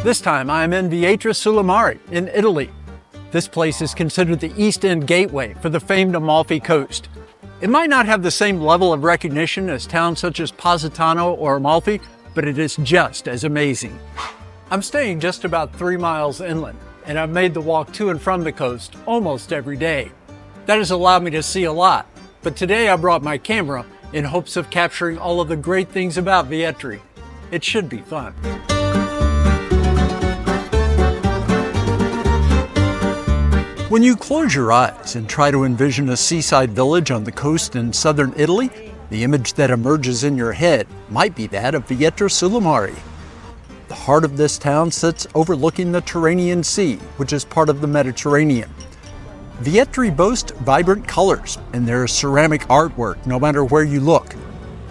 This time I am in Vietri sul Mare in Italy. This place is considered the East End gateway for the famed Amalfi Coast. It might not have the same level of recognition as towns such as Positano or Amalfi, but it is just as amazing. I'm staying just about 3 miles inland, and I've made the walk to and from the coast almost every day. That has allowed me to see a lot, but today I brought my camera in hopes of capturing all of the great things about Vietri. It should be fun. When you close your eyes and try to envision a seaside village on the coast in southern Italy, the image that emerges in your head might be that of Vietri sul Mare. The heart of this town sits overlooking the Tyrrhenian Sea, which is part of the Mediterranean. Vietri boasts vibrant colors, and there is ceramic artwork no matter where you look.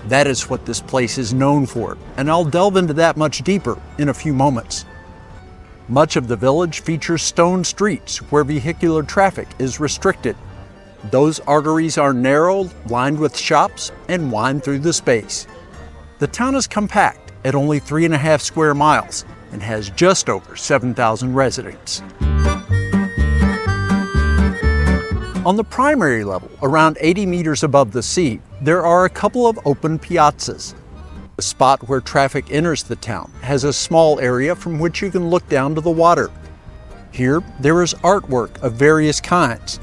That is what this place is known for, and I'll delve into that much deeper in a few moments. Much of the village features stone streets where vehicular traffic is restricted. Those arteries are narrow, lined with shops, and wind through the space. The town is compact at only 3.5 square miles and has just over 7,000 residents. On the primary level, around 80 meters above the sea, there are a couple of open piazzas. The spot where traffic enters the town has a small area from which you can look down to the water. Here, there is artwork of various kinds.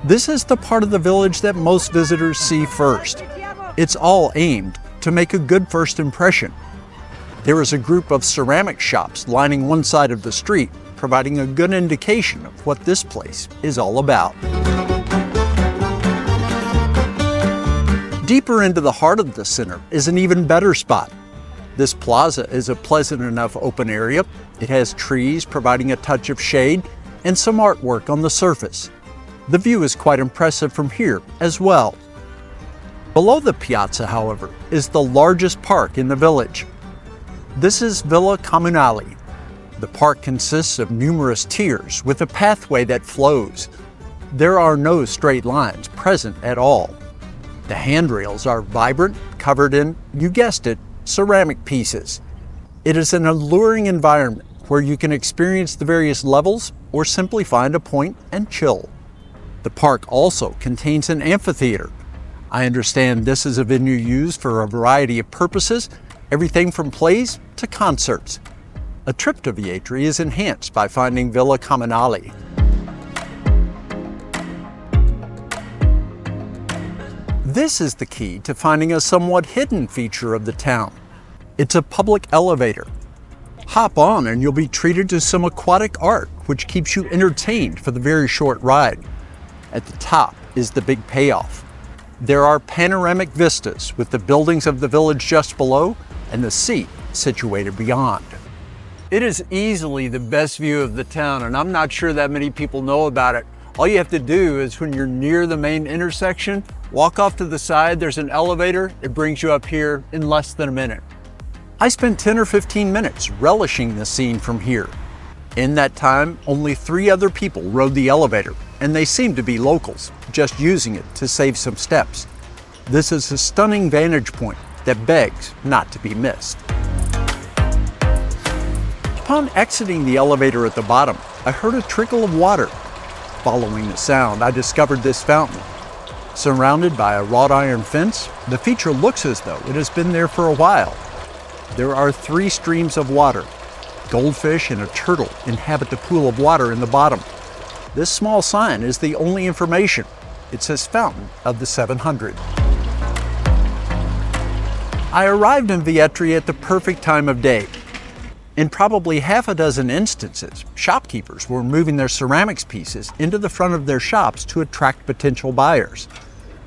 This is the part of the village that most visitors see first. It's all aimed to make a good first impression. There is a group of ceramic shops lining one side of the street, providing a good indication of what this place is all about. Deeper into the heart of the center is an even better spot. This plaza is a pleasant enough open area. It has trees providing a touch of shade and some artwork on the surface. The view is quite impressive from here as well. Below the piazza, however, is the largest park in the village. This is Villa Communale. The park consists of numerous tiers with a pathway that flows. There are no straight lines present at all. The handrails are vibrant, covered in, you guessed it, ceramic pieces. It is an alluring environment where you can experience the various levels or simply find a point and chill. The park also contains an amphitheater. I understand this is a venue used for a variety of purposes, everything from plays to concerts. A trip to Vietri is enhanced by finding Villa Communale. This is the key to finding a somewhat hidden feature of the town. It's a public elevator. Hop on and you'll be treated to some aquatic art, which keeps you entertained for the very short ride. At the top is the big payoff. There are panoramic vistas with the buildings of the village just below and the sea situated beyond. It is easily the best view of the town, and I'm not sure that many people know about it. All you have to do is, when you're near the main intersection, walk off to the side, there's an elevator, it brings you up here in less than a minute. I spent 10 or 15 minutes relishing the scene from here. In that time, only 3 other people rode the elevator, and they seemed to be locals, just using it to save some steps. This is a stunning vantage point that begs not to be missed. Upon exiting the elevator at the bottom, I heard a trickle of water. Following the sound, I discovered this fountain. Surrounded by a wrought iron fence, the feature looks as though it has been there for a while. There are 3 streams of water. Goldfish and a turtle inhabit the pool of water in the bottom. This small sign is the only information. It says Fountain of the 700. I arrived in Vietri at the perfect time of day. In probably half a dozen instances, shopkeepers were moving their ceramics pieces into the front of their shops to attract potential buyers.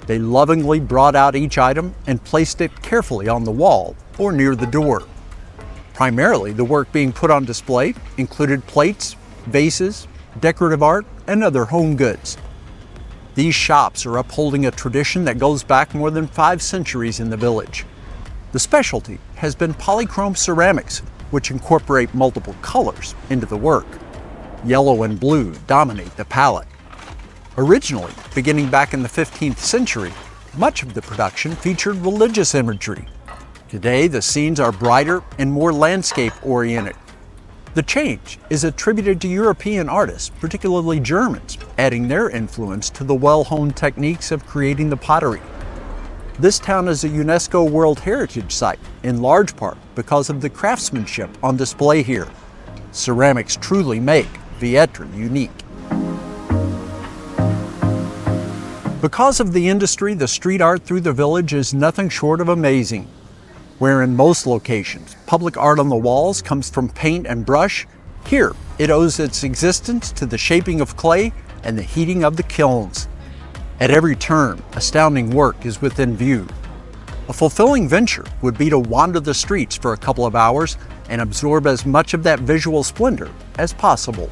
They lovingly brought out each item and placed it carefully on the wall or near the door. Primarily, the work being put on display included plates, vases, decorative art, and other home goods. These shops are upholding a tradition that goes back more than 5 centuries in the village. The specialty has been polychrome ceramics, which incorporate multiple colors into the work. Yellow and blue dominate the palette. Originally, beginning back in the 15th century, much of the production featured religious imagery. Today, the scenes are brighter and more landscape-oriented. The change is attributed to European artists, particularly Germans, adding their influence to the well-honed techniques of creating the pottery. This town is a UNESCO World Heritage Site, in large part because of the craftsmanship on display here. Ceramics truly make Vietri unique. Because of the industry, the street art through the village is nothing short of amazing. Where in most locations, public art on the walls comes from paint and brush, here it owes its existence to the shaping of clay and the heating of the kilns. At every turn, astounding work is within view. A fulfilling venture would be to wander the streets for a couple of hours and absorb as much of that visual splendor as possible.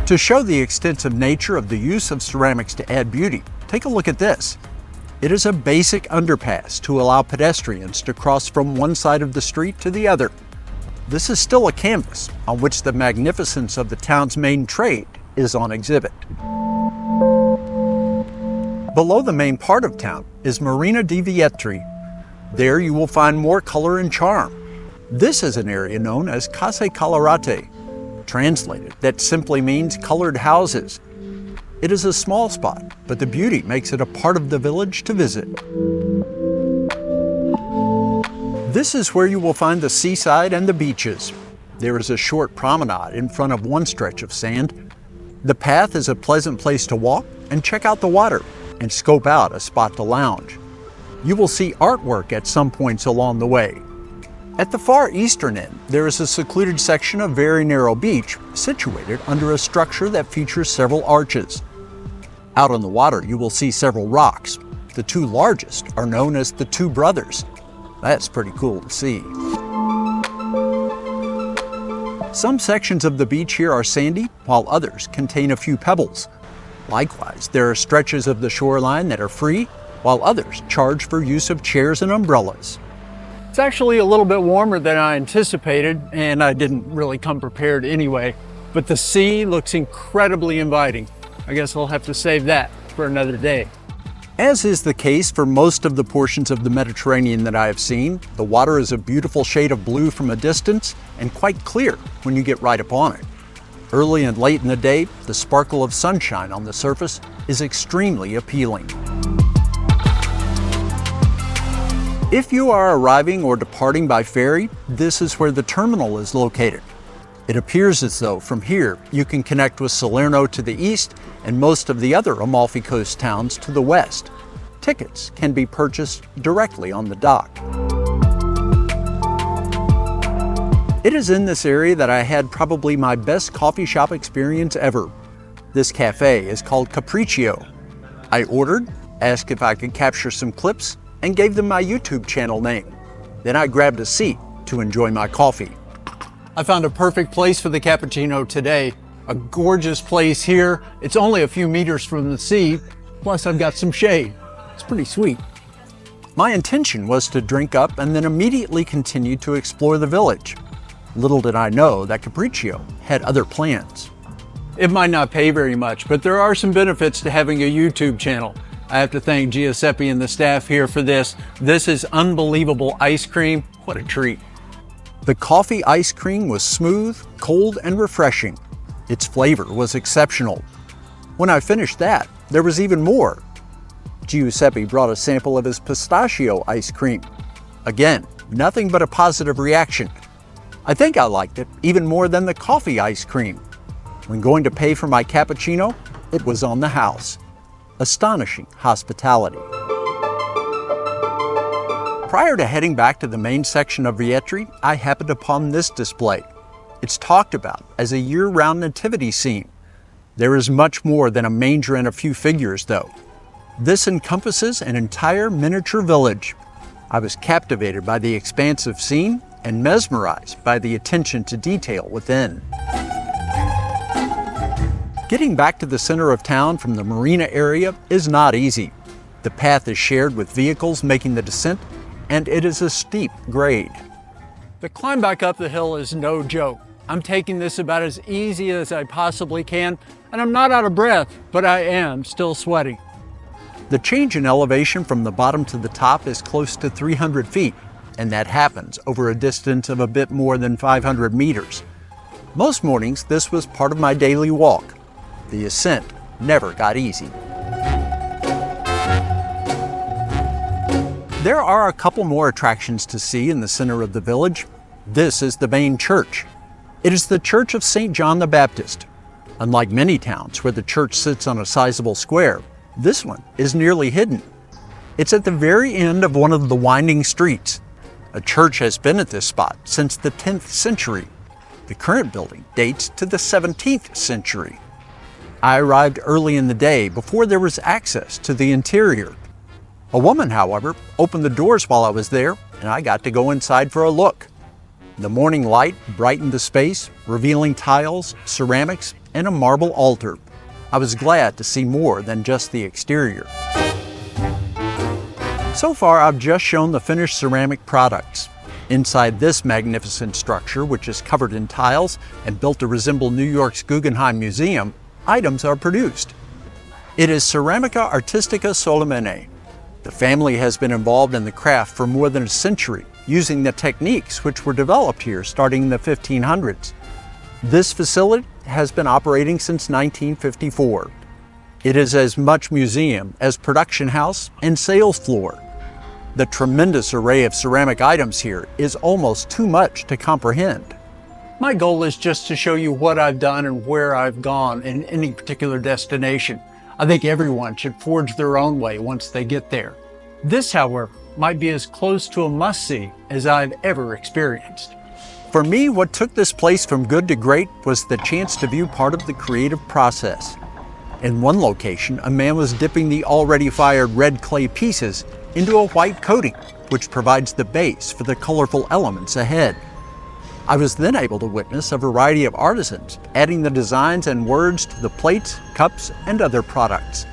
To show the extensive nature of the use of ceramics to add beauty, take a look at this. It is a basic underpass to allow pedestrians to cross from one side of the street to the other. This is still a canvas on which the magnificence of the town's main trade is on exhibit. Below the main part of town is Marina di Vietri. There you will find more color and charm. This is an area known as Case Colorate. Translated, that simply means colored houses. It is a small spot, but the beauty makes it a part of the village to visit. This is where you will find the seaside and the beaches. There is a short promenade in front of one stretch of sand. The path is a pleasant place to walk and check out the water and scope out a spot to lounge. You will see artwork at some points along the way. At the far eastern end, there is a secluded section of very narrow beach situated under a structure that features several arches. Out on the water, you will see several rocks. The two largest are known as the Two Brothers. That's pretty cool to see. Some sections of the beach here are sandy, while others contain a few pebbles. Likewise, there are stretches of the shoreline that are free, while others charge for use of chairs and umbrellas. It's actually a little bit warmer than I anticipated, and I didn't really come prepared anyway, but the sea looks incredibly inviting. I guess I'll have to save that for another day. As is the case for most of the portions of the Mediterranean that I have seen, the water is a beautiful shade of blue from a distance and quite clear when you get right upon it. Early and late in the day, the sparkle of sunshine on the surface is extremely appealing. If you are arriving or departing by ferry, this is where the terminal is located. It appears as though from here you can connect with Salerno to the east and most of the other Amalfi Coast towns to the west. Tickets can be purchased directly on the dock. It is in this area that I had probably my best coffee shop experience ever. This cafe is called Caprio. I ordered, asked if I could capture some clips, and gave them my YouTube channel name. Then I grabbed a seat to enjoy my coffee. I found a perfect place for the cappuccino today. A gorgeous place here. It's only a few meters from the sea, plus I've got some shade. It's pretty sweet. My intention was to drink up and then immediately continue to explore the village. Little did I know that Caprio had other plans. It might not pay very much, but there are some benefits to having a YouTube channel. I have to thank Giuseppe and the staff here for this. This is unbelievable ice cream. What a treat. The coffee ice cream was smooth, cold, and refreshing. Its flavor was exceptional. When I finished that, there was even more. Giuseppe brought a sample of his pistachio ice cream. Again, nothing but a positive reaction. I think I liked it even more than the coffee ice cream. When going to pay for my cappuccino, it was on the house. Astonishing hospitality. Prior to heading back to the main section of Vietri, I happened upon this display. It's talked about as a year-round nativity scene. There is much more than a manger and a few figures, though. This encompasses an entire miniature village. I was captivated by the expansive scene and mesmerized by the attention to detail within. Getting back to the center of town from the Marina area is not easy. The path is shared with vehicles making the descent, and it is a steep grade. The climb back up the hill is no joke. I'm taking this about as easy as I possibly can, and I'm not out of breath, but I am still sweating. The change in elevation from the bottom to the top is close to 300 feet, and that happens over a distance of a bit more than 500 meters. Most mornings, this was part of my daily walk. The ascent never got easy. There are a couple more attractions to see in the center of the village. This is the main church. It is the Church of St. John the Baptist. Unlike many towns where the church sits on a sizable square, this one is nearly hidden. It's at the very end of one of the winding streets. A church has been at this spot since the 10th century. The current building dates to the 17th century. I arrived early in the day before there was access to the interior. A woman, however, opened the doors while I was there, and I got to go inside for a look. The morning light brightened the space, revealing tiles, ceramics, and a marble altar. I was glad to see more than just the exterior. So far, I've just shown the finished ceramic products. Inside this magnificent structure, which is covered in tiles and built to resemble New York's Guggenheim Museum, items are produced. It is Ceramica Artistica Solomene. The family has been involved in the craft for more than a century, using the techniques which were developed here starting in the 1500s. This facility has been operating since 1954. It is as much museum as production house and sales floor. The tremendous array of ceramic items here is almost too much to comprehend. My goal is just to show you what I've done and where I've gone in any particular destination. I think everyone should forge their own way once they get there. This, however, might be as close to a must-see as I've ever experienced. For me, what took this place from good to great was the chance to view part of the creative process. In one location, a man was dipping the already fired red clay pieces into a white coating, which provides the base for the colorful elements ahead. I was then able to witness a variety of artisans adding the designs and words to the plates, cups, and other products.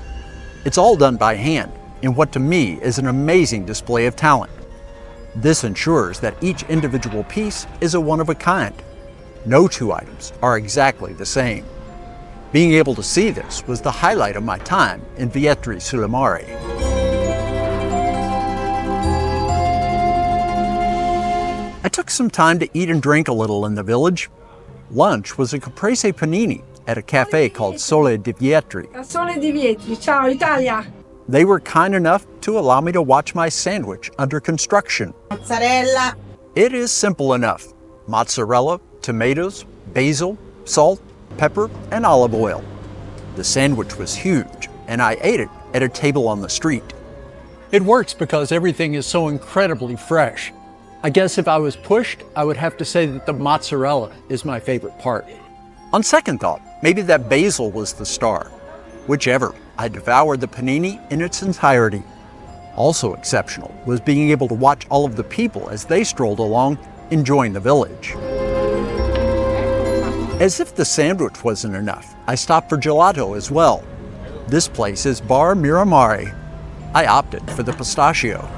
It's all done by hand, in what to me is an amazing display of talent. This ensures that each individual piece is a one of a kind. No two items are exactly the same. Being able to see this was the highlight of my time in Vietri sul Mare. I took some time to eat and drink a little in the village. Lunch was a caprese panini at a cafe called Sole di Vietri. Sole di Vietri, ciao Italia! They were kind enough to allow me to watch my sandwich under construction. Mozzarella. It is simple enough. Mozzarella, tomatoes, basil, salt, pepper, and olive oil. The sandwich was huge, and I ate it at a table on the street. It works because everything is so incredibly fresh. I guess if I was pushed, I would have to say that the mozzarella is my favorite part. On second thought, maybe that basil was the star. Whichever, I devoured the panini in its entirety. Also exceptional was being able to watch all of the people as they strolled along, enjoying the village. As if the sandwich wasn't enough, I stopped for gelato as well. This place is Bar Miramare. I opted for the pistachio.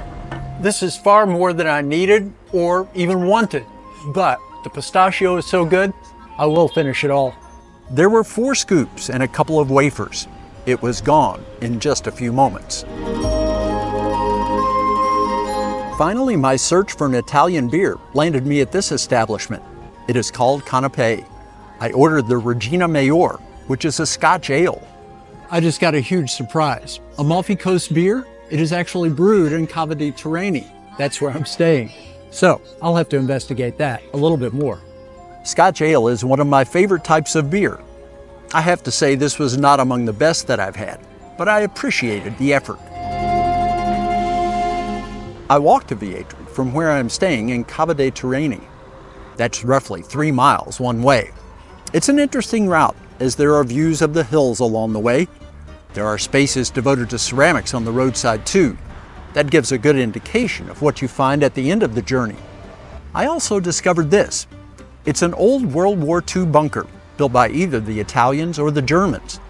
This is far more than I needed or even wanted, but the pistachio is so good, I will finish it all. There were 4 scoops and a couple of wafers. It was gone in just a few moments. Finally, my search for an Italian beer landed me at this establishment. It is called Canapé. I ordered the Regina Mayor, which is a Scotch ale. I just got a huge surprise. Amalfi Coast beer? It is actually brewed in Caf Italia. That's where I'm staying. So I'll have to investigate that a little bit more. Scotch ale is one of my favorite types of beer. I have to say this was not among the best that I've had, but I appreciated the effort. I walked to Vietri from where I'm staying in Caf Italia. That's roughly 3 miles one way. It's an interesting route as there are views of the hills along the way. There are spaces devoted to ceramics on the roadside too. That gives a good indication of what you find at the end of the journey. I also discovered this. It's an old World War II bunker built by either the Italians or the Germans.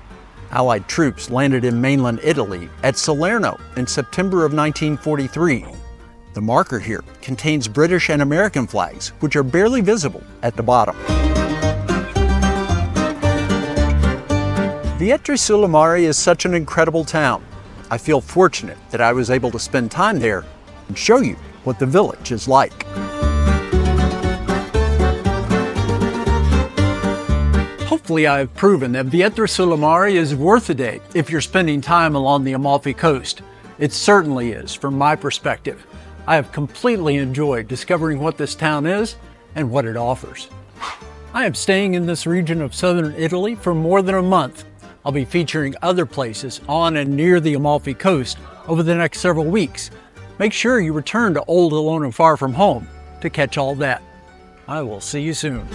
Allied troops landed in mainland Italy at Salerno in September of 1943. The marker here contains British and American flags, which are barely visible at the bottom. Vietri sul Mare is such an incredible town. I feel fortunate that I was able to spend time there and show you what the village is like. Hopefully I have proven that Vietri sul Mare is worth a day if you're spending time along the Amalfi Coast. It certainly is, from my perspective. I have completely enjoyed discovering what this town is and what it offers. I am staying in this region of southern Italy for more than a month. I'll be featuring other places on and near the Amalfi Coast over the next several weeks. Make sure you return to Old, Alone and Far From Home to catch all that. I will see you soon.